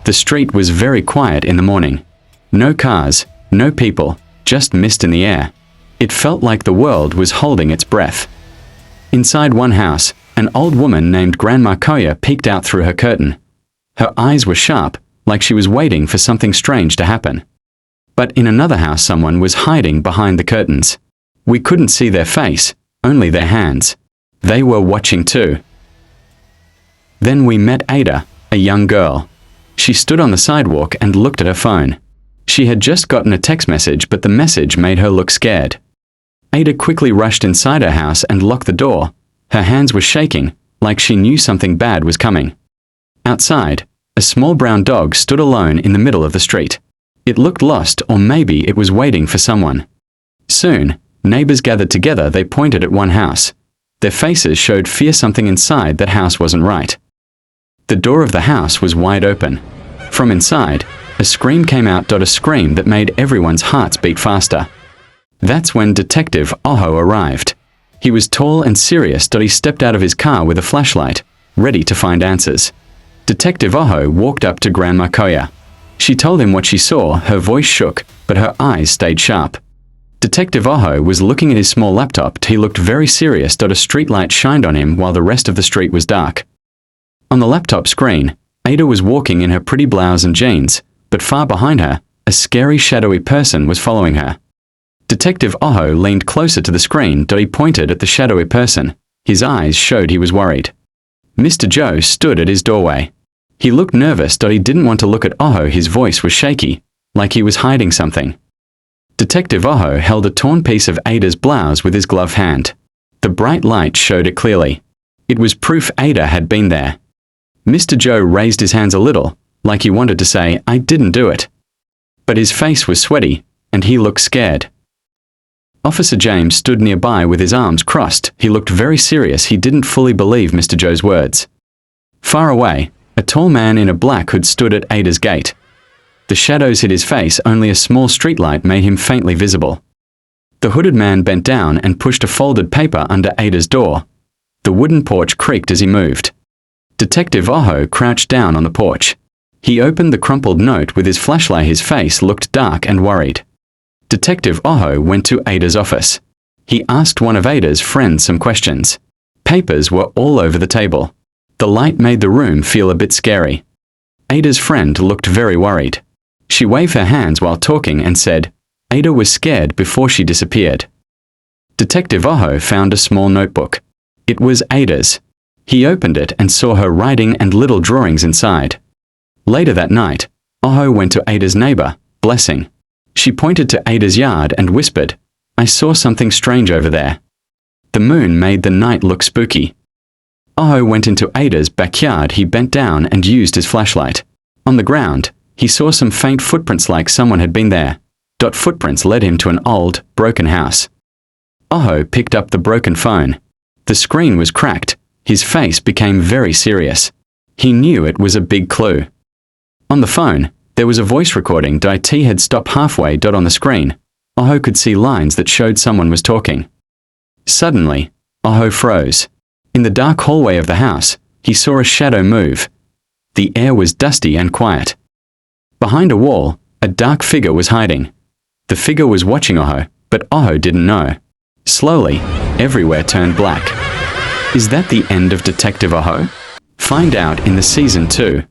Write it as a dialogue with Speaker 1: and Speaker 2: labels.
Speaker 1: The street was very quiet in the morning. No cars, no people, just mist in the air. It felt like the world was holding its breath. Inside one house, an old woman named Grandma Koya peeked out through her curtain. Her eyes were sharp, like she was waiting for something strange to happen. But in another house someone was hiding behind the curtains. We couldn't see their face, only their hands. They were watching too. Then we met Ada, a young girl. She stood on the sidewalk and looked at her phone. She had just gotten a text message, but the message made her look scared. Ada quickly rushed inside her house and locked the door. Her hands were shaking, like she knew something bad was coming. Outside, a small brown dog stood alone in the middle of the street. It looked lost, or maybe it was waiting for someone. Soon, neighbors gathered together. They pointed at one house. Their faces showed fear. Something inside that house wasn't right. The door of the house was wide open. From inside, a scream came out. A scream that made everyone's hearts beat faster. That's when Detective Oho arrived. He was tall and serious. He stepped out of his car with a flashlight, ready to find answers. Detective Oho walked up to Grandma Koya. She told him what she saw. Her voice shook, but her eyes stayed sharp. Detective Oho was looking at his small laptop. He looked very serious. A streetlight shined on him while the rest of the street was dark. On the laptop screen, Ada was walking in her pretty blouse and jeans, but far behind her, a scary shadowy person was following her. Detective Oho leaned closer to the screen. He pointed at the shadowy person. His eyes showed he was worried. Mr. Joe stood at his doorway. He looked nervous. He didn't want to look at Oho. His voice was shaky, like he was hiding something. Detective Oho held a torn piece of Ada's blouse with his gloved hand. The bright light showed it clearly. It was proof Ada had been there. Mr. Joe raised his hands a little, like he wanted to say, "I didn't do it." But his face was sweaty, and he looked scared. Officer James stood nearby with his arms crossed. He looked very serious. He didn't fully believe Mr. Joe's words. Far away, a tall man in a black hood stood at Ada's gate. The shadows hid his face. Only a small streetlight made him faintly visible. The hooded man bent down and pushed a folded paper under Ada's door. The wooden porch creaked as he moved. Detective Oho crouched down on the porch. He opened the crumpled note with his flashlight. His face looked dark and worried. Detective Oho went to Ada's office. He asked one of Ada's friends some questions. Papers were all over the table. The light made the room feel a bit scary. Ada's friend looked very worried. She waved her hands while talking and said, Ada was scared before she disappeared. Detective Oho found a small notebook. It was Ada's. He opened it and saw her writing and little drawings inside. Later that night, Oho went to Ada's neighbor, Blessing. She pointed to Ada's yard and whispered, "I saw something strange over there." The moon made the night look spooky. Oho went into Ada's backyard. He bent down and used his flashlight. On the ground, he saw some faint footprints like someone had been there. Footprints led him to an old, broken house. Oho picked up the broken phone. The screen was cracked. His face became very serious. He knew it was a big clue. On the phone, there was a voice recording. IT had stopped halfway. On the screen, Oho could see lines that showed someone was talking. Suddenly, Oho froze. In the dark hallway of the house, he saw a shadow move. The air was dusty and quiet. Behind a wall, a dark figure was hiding. The figure was watching Oho, but Oho didn't know. Slowly, everywhere turned black. Is that the end of Detective Oho? Find out in the Season 2.